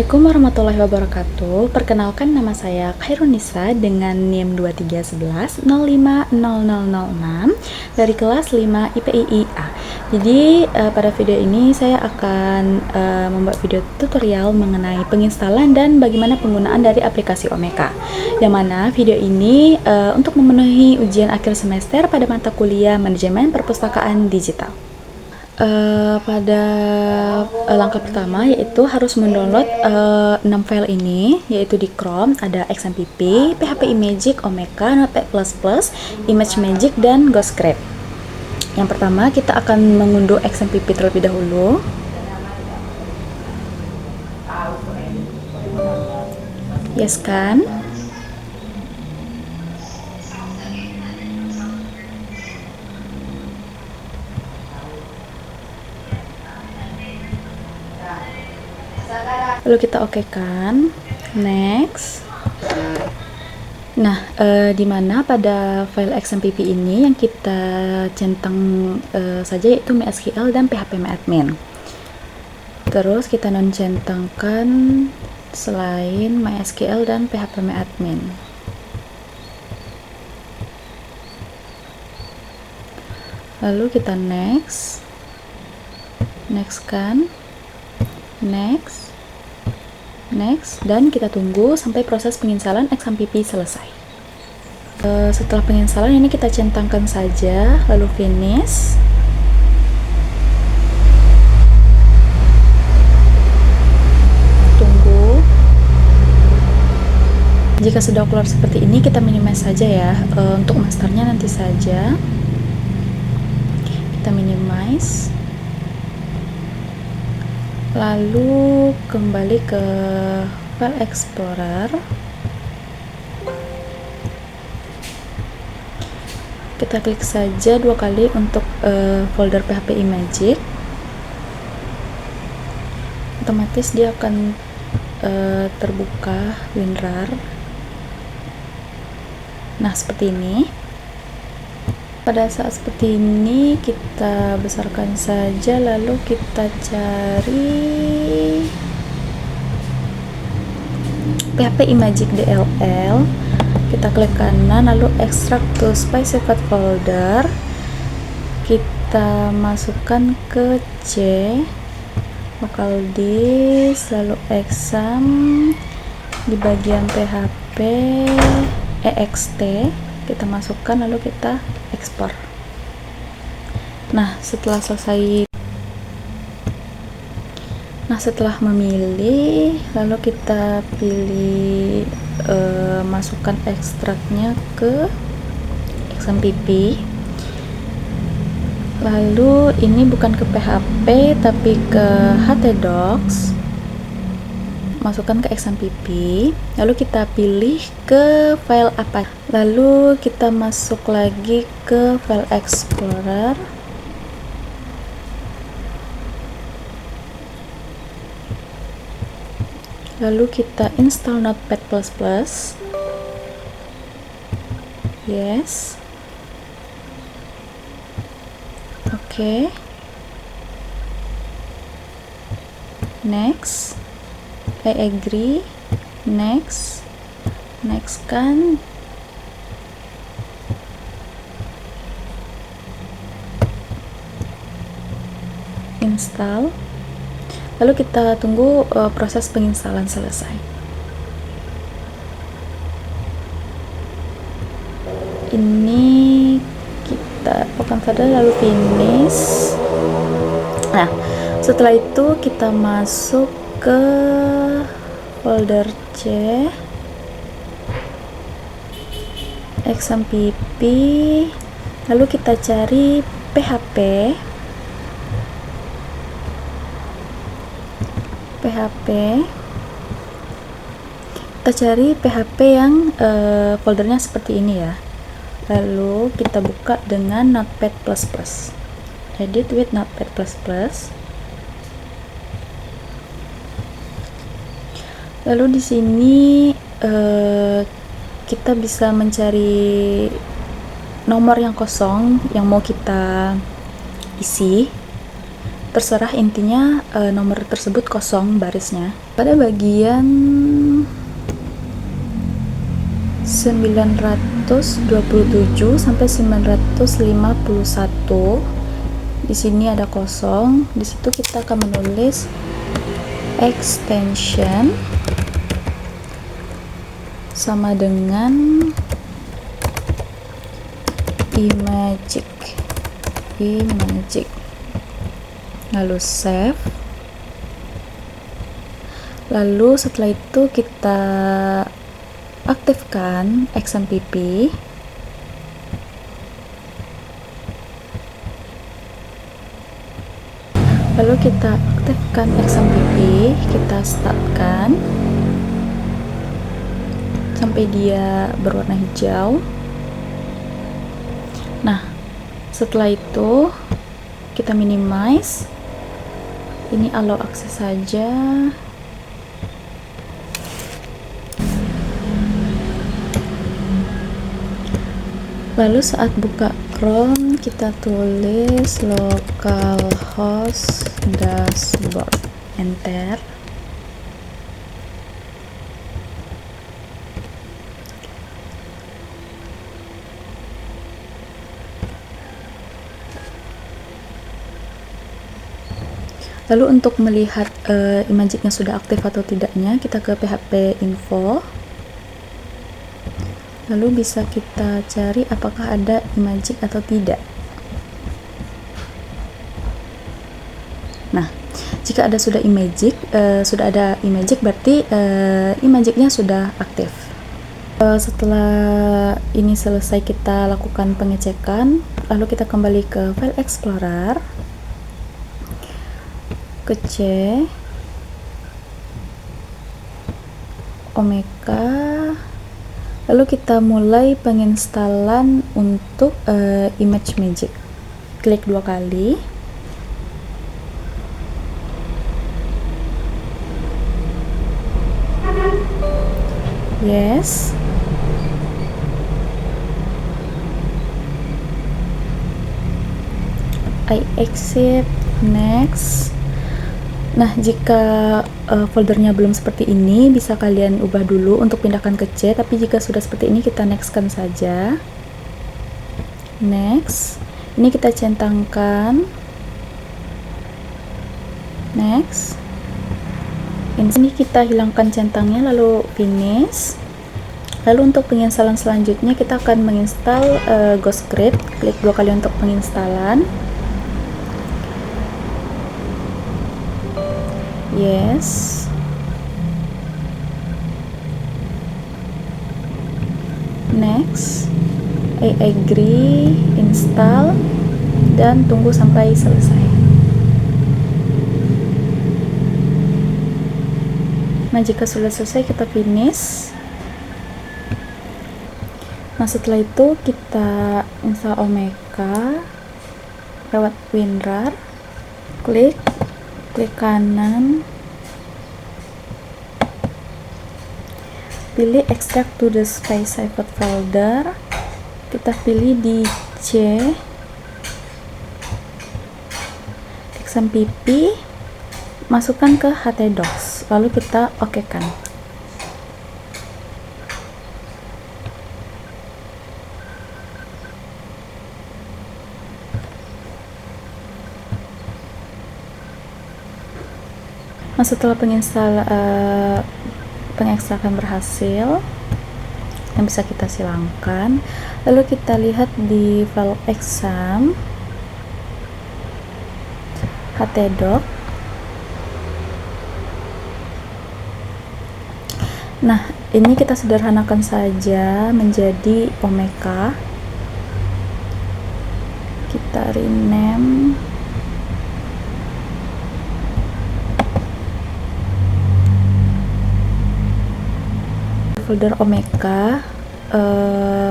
Assalamualaikum warahmatullahi wabarakatuh. Perkenalkan, nama saya Khairunisa dengan NIM 2311050006 dari kelas 5 IPIIA. Jadi pada video ini saya akan membuat video tutorial mengenai penginstalan dan bagaimana penggunaan dari aplikasi Omeka. Yang mana video ini untuk memenuhi ujian akhir semester pada mata kuliah Manajemen Perpustakaan Digital. Pada langkah pertama yaitu harus mendownload 6 file ini, yaitu di Chrome ada XMPP, PHP Imagick, Omeka, Notepad++, ImageMagick, dan Ghostscript. Yang pertama kita akan mengunduh XMPP terlebih dahulu. Yes kan? Lalu kita okekan, next. Nah, dimana pada file XMPP ini yang kita centang saja yaitu MySQL dan PHPMyAdmin. Terus kita non-centangkan selain MySQL dan PHPMyAdmin. Lalu kita next kan, next, dan kita tunggu sampai proses penginstalan XMPP selesai. Setelah penginstalan ini kita centangkan saja, lalu finish. Tunggu. Jika sudah keluar seperti ini, kita minimize saja ya. Untuk masternya nanti saja. Kita minimize. Lalu kembali ke file explorer, kita klik saja 2 kali untuk folder PHP Imagick, otomatis dia akan terbuka WinRAR. Nah, seperti ini. Pada saat seperti ini kita besarkan saja, lalu kita cari PHP Imagick DLL, kita klik kanan lalu extract to specified folder, kita masukkan ke C, local disk, lalu exam, di bagian PHP ext kita masukkan, lalu kita ekspor. Nah, setelah memilih, lalu kita pilih masukkan ekstraknya ke XMPP. Lalu ini bukan ke PHP tapi ke htdocs, masukkan ke XMPP, lalu kita pilih ke file apa, lalu kita masuk lagi ke file explorer, lalu kita install Notepad++, yes, oke, next, I agree, next kan, install, lalu kita tunggu proses penginstalan selesai. Ini kita open folder lalu finish. Nah, setelah itu kita masuk ke folder C, XMPP, lalu kita cari PHP, kita cari PHP yang foldernya seperti ini ya, lalu kita buka dengan Notepad++, edit with Notepad++. Lalu di sini kita bisa mencari nomor yang kosong yang mau kita isi. Terserah, intinya nomor tersebut kosong barisnya. Pada bagian 927 sampai 951, di sini ada kosong. Di situ kita akan menulis extension sama dengan imagic, lalu save. Lalu setelah itu kita aktifkan XMPP. Lalu kita aktifkan XMPP, kita startkan sampai dia berwarna hijau. Nah, setelah itu kita minimize. Ini allow akses saja. Lalu saat buka Chrome kita tulis localhost dashboard, enter. Lalu untuk melihat imagicnya sudah aktif atau tidaknya, kita ke PHP info. Lalu bisa kita cari apakah ada imagic atau tidak. Nah, jika sudah ada imagic, berarti imagicnya sudah aktif. Setelah ini selesai, kita lakukan pengecekan. Lalu kita kembali ke File Explorer, ke C, Omeka. Lalu kita mulai penginstalan untuk ImageMagick. Klik 2 kali. Yes. I accept. Next. Nah, jika foldernya belum seperti ini, bisa kalian ubah dulu untuk pindahkan ke C, tapi jika sudah seperti ini, kita nextkan saja. Next. Ini kita centangkan. Next. Ini kita hilangkan centangnya, lalu finish. Lalu untuk penginstalan selanjutnya, kita akan menginstal Ghostscript. Klik 2 kali untuk penginstalan. Yes. Next. I agree. Install. Dan tunggu sampai selesai. Nah, jika sudah selesai, kita finish. Nah, setelah itu kita install Omeka lewat WinRAR. Klik kanan, pilih extract to the space saved folder, kita pilih di C, XMPP, masukkan ke htdocs, lalu kita okekan. Nah, setelah pengekstrakan berhasil, yang bisa kita silangkan, lalu kita lihat di file exam htdoc. Nah, ini kita sederhanakan saja menjadi Omeka. Kita rename folder Omeka,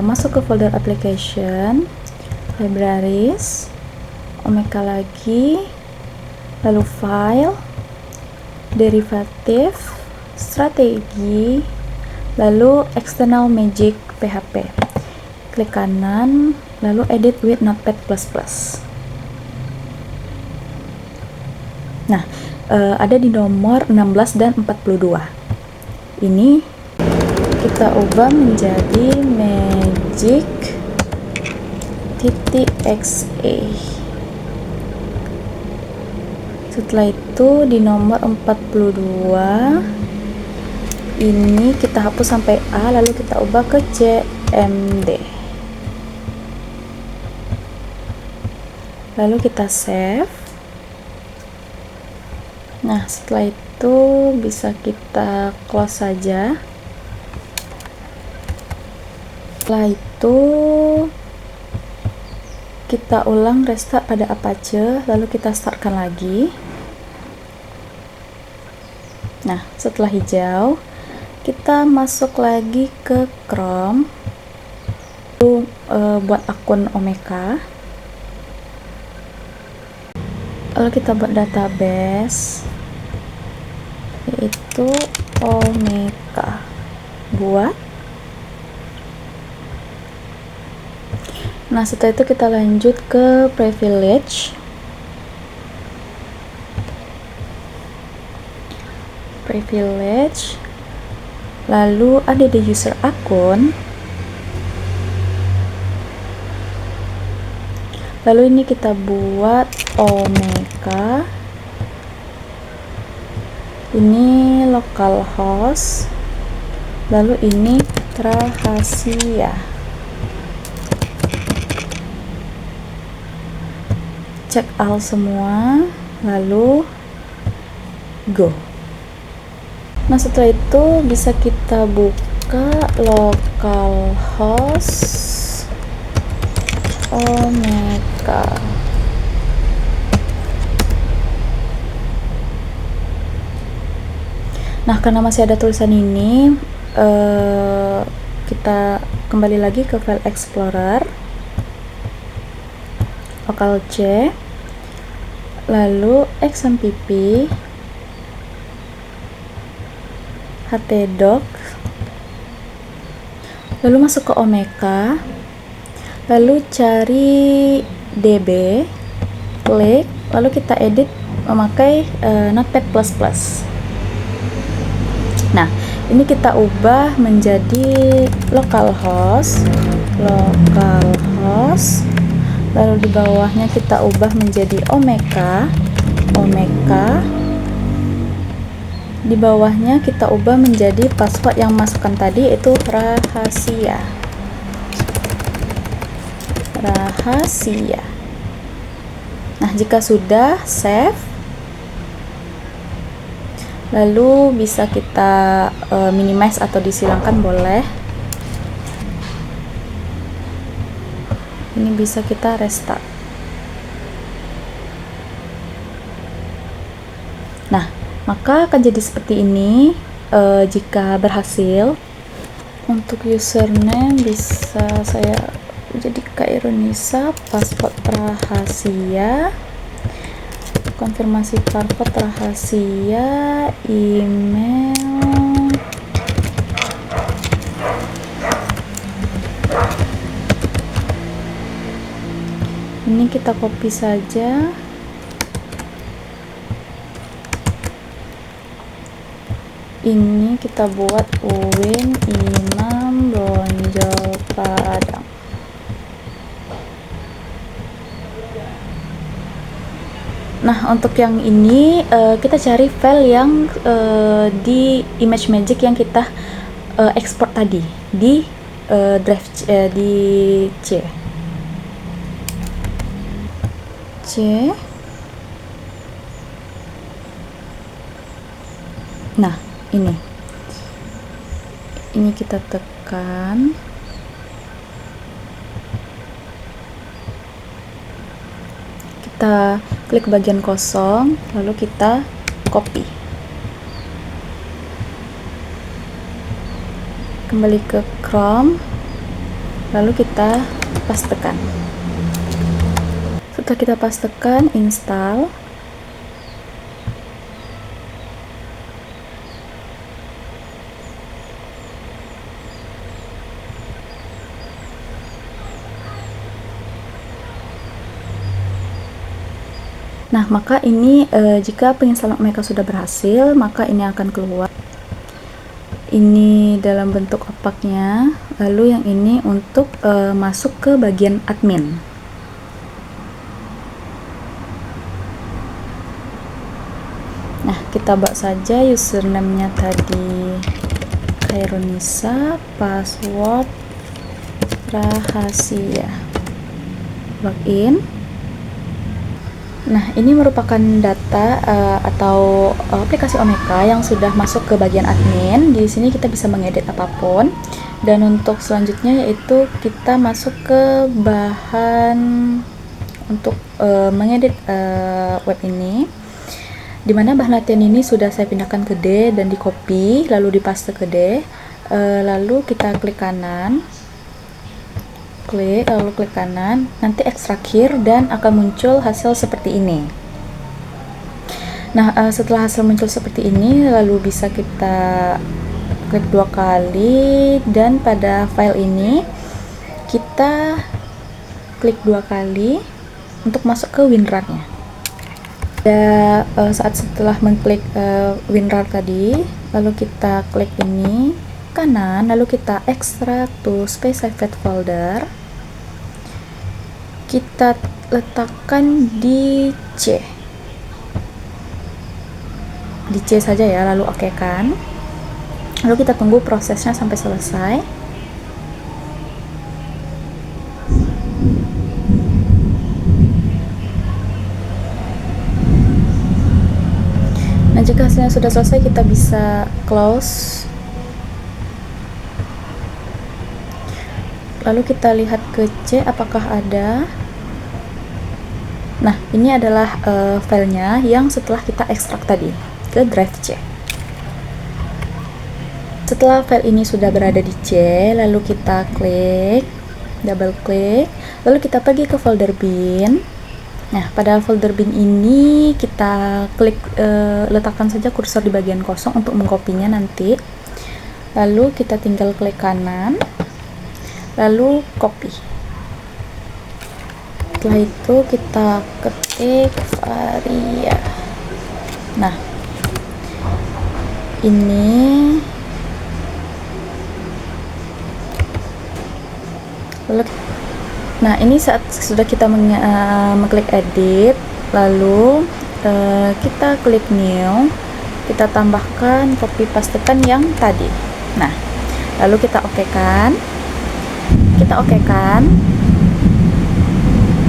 masuk ke folder application, libraries, Omeka lagi, lalu file, derivative, strategi, lalu external magic PHP. Klik kanan, lalu edit with Notepad++. Nah, ada di nomor 16 dan 42. Ini kita ubah menjadi magic.exe. Setelah itu di nomor 42 ini kita hapus sampai A, lalu kita ubah ke cmd, lalu kita save. Nah, setelah itu bisa kita close saja. Setelah itu kita ulang restart pada Apache, lalu kita startkan lagi. Nah, setelah hijau kita masuk lagi ke Chrome, lalu buat akun Omeka, lalu kita buat database yaitu Omeka. Nah, setelah itu kita lanjut ke privilege. Lalu ada di user akun, lalu ini kita buat Omeka, ini localhost, lalu ini rahasia. Cek all semua, lalu go. Nah, setelah itu bisa kita buka localhost Omeka. Nah, karena masih ada tulisan ini, kita kembali lagi ke file explorer, local C, lalu xmpp, htdocs, lalu masuk ke Omeka, lalu cari db, klik, lalu kita edit memakai Notepad++. Nah, ini kita ubah menjadi localhost, lalu di bawahnya kita ubah menjadi Omeka, di bawahnya kita ubah menjadi password yang masukkan tadi, yaitu rahasia. Nah, jika sudah, save. Lalu bisa kita minimize atau disilangkan, boleh. Ini bisa kita restart. Nah, maka akan jadi seperti ini jika berhasil. Untuk username bisa saya jadi Kaironisa, password rahasia, konfirmasi password rahasia, email, ini kita copy saja. Ini kita buat Uwin Imam Bonjol Padang. Nah, untuk yang ini kita cari file yang di ImageMagick yang kita ekspor tadi di drive di C. Nah, ini kita tekan, kita klik bagian kosong, lalu kita copy, kembali ke Chrome, lalu kita pastekan. Setelah kita pastekan, install. Nah, maka ini jika penginstalan Omeka sudah berhasil, maka ini akan keluar. Ini dalam bentuk opaknya, lalu yang ini untuk masuk ke bagian admin. Nah, kita buat saja username-nya tadi Khairunisa, password rahasia, login. Nah, ini merupakan data atau aplikasi Omeka yang sudah masuk ke bagian admin. Di sini kita bisa mengedit apapun. Dan untuk selanjutnya yaitu kita masuk ke bahan untuk mengedit web ini. Dimana bahan latihan ini sudah saya pindahkan ke D dan di copy, lalu dipaste ke D. Lalu kita klik kanan. Lalu klik kanan, nanti ekstrak here dan akan muncul hasil seperti ini. Nah, setelah hasil muncul seperti ini, lalu bisa kita klik 2 kali dan pada file ini kita klik 2 kali untuk masuk ke WinRAR-nya. Saat setelah mengklik WinRAR tadi, lalu kita klik ini kanan, lalu kita ekstrak to space saved folder. Kita letakkan di C saja ya, lalu oke kan, lalu kita tunggu prosesnya sampai selesai. Nah, jika hasilnya sudah selesai, kita bisa close. Lalu kita lihat ke C apakah ada. Nah, ini adalah filenya yang setelah kita ekstrak tadi ke drive C. Setelah file ini sudah berada di C, lalu kita klik, double klik, lalu kita pergi ke folder bin. Nah, pada folder bin ini kita klik, letakkan saja kursor di bagian kosong untuk mengkopinya nanti. Lalu kita tinggal klik kanan, lalu copy. Setelah itu kita ketik varia. Nah, ini lalu, nah ini saat sudah kita mengklik edit, lalu kita klik new, kita tambahkan, copy pastekan yang tadi. Nah, lalu kita oke kan,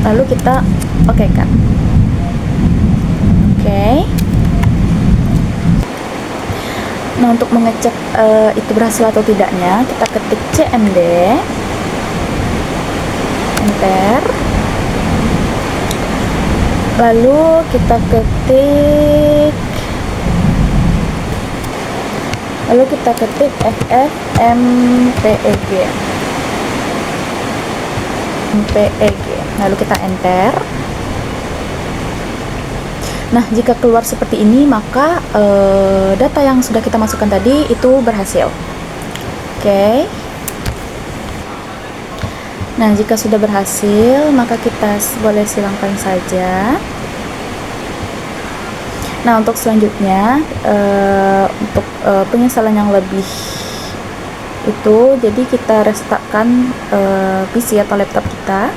lalu kita oke kan. Oke. Nah, untuk mengecek itu berhasil atau tidaknya, kita ketik cmd, enter, lalu kita ketik ffmpeg, lalu kita enter. Nah, jika keluar seperti ini, maka data yang sudah kita masukkan tadi itu berhasil. Oke. Nah, jika sudah berhasil, maka kita boleh silangkan saja. Nah, untuk selanjutnya, untuk penginstalan yang lebih itu, jadi kita restartkan PC atau laptop kita.